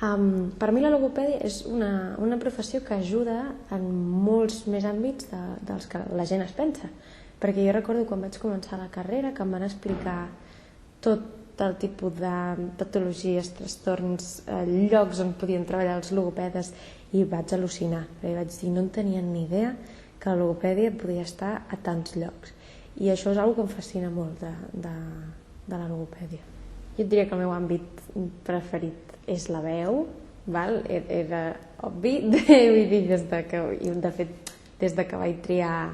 Per mi la logopèdia és una professió que ajuda en molts més àmbits dels que la gent es pensa, perquè jo recordo quan vaig començar la carrera que em van explicar tot el tipus de patologies, trastorns, llocs on podien treballar els logopedes, i vaig al·lucinar, perquè vaig dir no en tenien ni idea que la logopèdia podia estar a tants llocs, i això és una cosa que em fascina molt de la logopèdia. Jo diria que el meu àmbit preferit és la veu, era obvi, vull dir, de fet, des de que vaig triar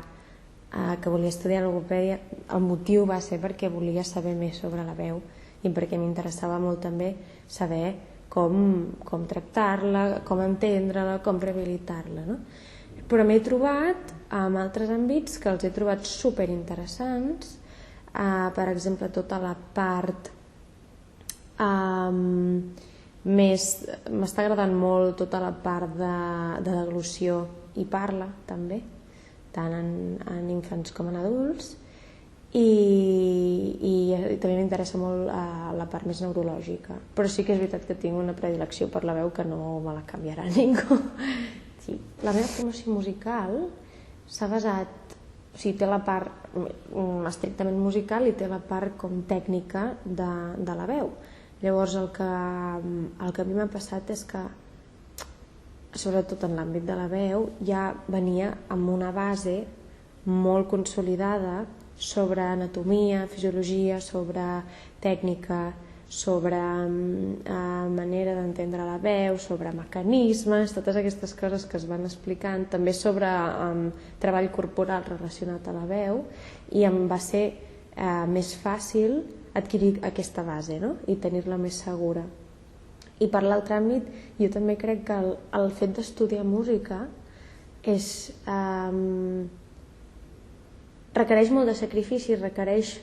que volia estudiar logopèdia, el motiu va ser perquè volia saber més sobre la veu i perquè m'interessava molt també saber com tractar-la, com entendre-la, com rehabilitar-la, no? Però m'he trobat en altres àmbits que els he trobat superinteressants, per exemple, tota la part m'està agradant molt tota la part de deglució i parla també, tant en infants com en adults, i també m'interessa molt la part més neurològica, però sí que és veritat que tinc una predilecció per la veu que no me la canviarà ningú. Sí. La meva formació musical s'ha basat, o sigui, té la part estrictament musical i té la part com tècnica de la veu. Llavors el que a mi m'ha passat és que, sobretot en l'àmbit de la veu, ja venia amb una base molt consolidada sobre anatomia, fisiologia, sobre tècnica, sobre manera d'entendre la veu, sobre mecanismes, totes aquestes coses que es van explicant, també sobre treball corporal relacionat a la veu, i em va ser més fàcil adquirir aquesta base, no? I tenir-la més segura. I per l'altre àmbit, jo també crec que el fet d'estudiar música requereix molt de sacrifici, requereix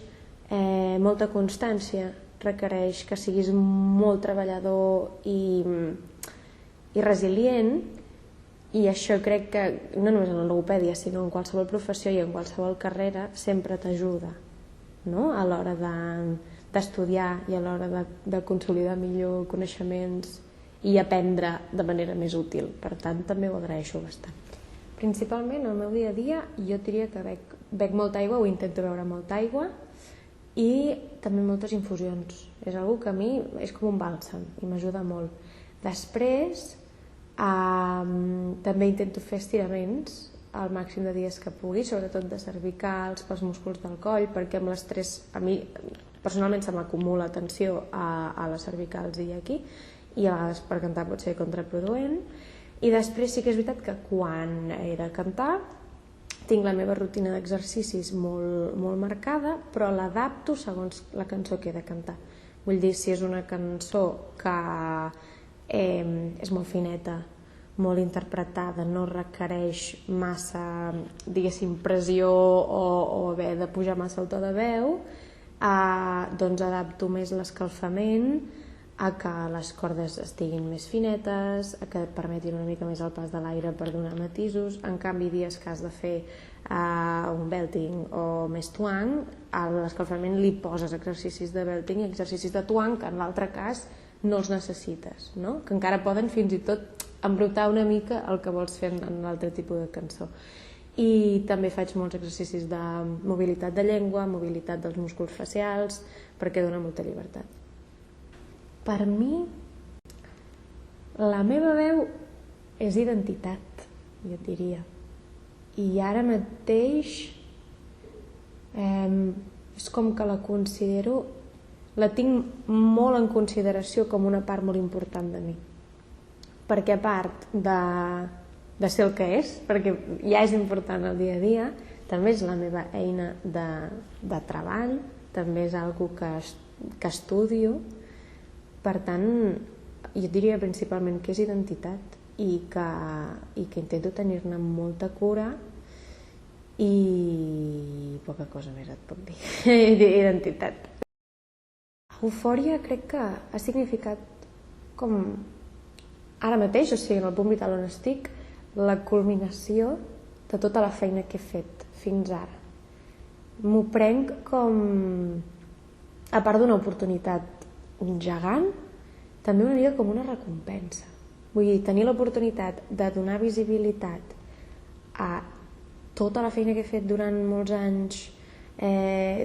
molta constància, requereix que siguis molt treballador i resilient, i això crec que no només en la logopèdia, sinó en qualsevol professió i en qualsevol carrera sempre t'ajuda, no? A l'hora d'estudiar i a l'hora de consolidar millor coneixements i aprendre de manera més útil. Per tant, també ho agraeixo bastant. Principalment, al meu dia a dia, jo diria que bec molta aigua, o intento beure molta aigua, i també moltes infusions. És una cosa que a mi és com un bàlsam i m'ajuda molt. Després, també intento fer estiraments al màxim de dies que pugui, sobretot de cervicals, pels músculs del coll, perquè amb l'estrès a mi personalment se m'acumula tensió a les cervicals i aquí, i a vegades per cantar pot ser contraproduent. I després sí que és veritat que quan he de cantar tinc la meva rutina d'exercicis molt marcada, però l'adapto segons la cançó que he de cantar. Vull dir, si és una cançó que és molt fineta, molt interpretada, no requereix massa, diguéssim, pressió o haver de pujar massa el to de veu, doncs adapto més l'escalfament a que les cordes estiguin més finetes, a que permetin una mica més el pas de l'aire per donar matisos. En canvi, dies que has de fer un belting o més twang, a l'escalfament li poses exercicis de belting i exercicis de twang, que en l'altre cas no els necessites, no? Que encara poden fins i tot embrutar una mica el que vols fer en l'altre tipus de cançó. I també faig molts exercicis de mobilitat de llengua, mobilitat dels músculs facials, perquè dona molta llibertat. Per mi, la meva veu és identitat, jo diria. I ara mateix és com que la considero, la tinc molt en consideració com una part molt important de mi. Perquè a part de ser el que és, perquè ja és important el dia a dia, també és la meva eina de treball, també és algo que estudio. Per tant, jo diria principalment que és identitat i que intento tenir-ne molta cura, i poca cosa més et puc dir. Identitat. Eufòria crec que ha significat com ara mateix, o sigui, en el punt vital on estic, la culminació de tota la feina que he fet fins ara. M'ho prenc com, a part d'una oportunitat gegant, també una mica com una recompensa. Vull dir, tenir l'oportunitat de donar visibilitat a tota la feina que he fet durant molts anys,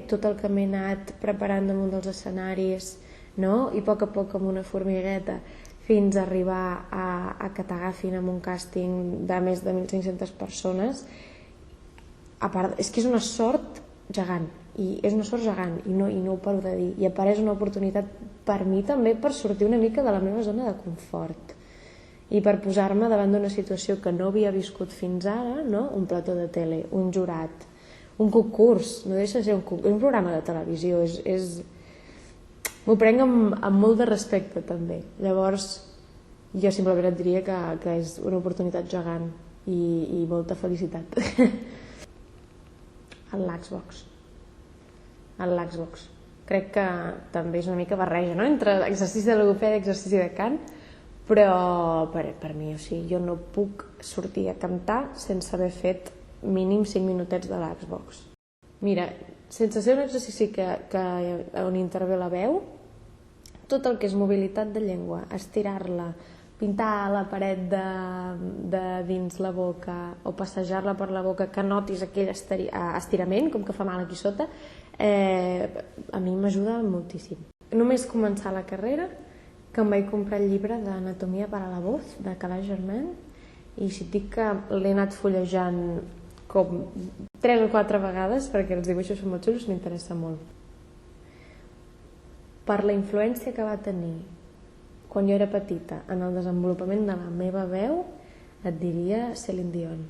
tot el que m'he anat preparant damunt dels escenaris, no? I a poc amb una formigueta fins a arribar a que t'agafin en un càsting de més de 1.500 persones. A part, és que és una sort gegant, i és una sort gegant, i no ho paro de dir, i a part és una oportunitat per mi també per sortir una mica de la meva zona de confort i per posar-me davant d'una situació que no havia viscut fins ara, no? Un plató de tele, un jurat, un concurs, no deixa de ser un programa de televisió, m'ho prenc amb molt de respecte també. Llavors jo simplement et diria que és una oportunitat gegant i molta felicitat. El Laxbox crec que també és una mica barreja, no? Entre exercici de logopèdia i exercici de cant, però per mi, o sigui, jo no puc sortir a cantar sense haver fet mínim 5 minutets de Laxbox. Mira, sense ser un exercici on intervé la veu, tot el que és mobilitat de llengua, estirar-la, pintar la paret de dins la boca o passejar-la per la boca, que notis aquell estirament, com que fa mal aquí sota, a mi m'ajuda moltíssim. Només començar la carrera, que em vaig comprar el llibre d'Anatomia para la voz, de Calaix Germain, i si et dic que l'he anat fullejant com 3 o 4 vegades, perquè els dibuixos són molt xulos, m'interessa molt. Per la influència que va tenir quan jo era petita en el desenvolupament de la meva veu, et diria Céline Dion.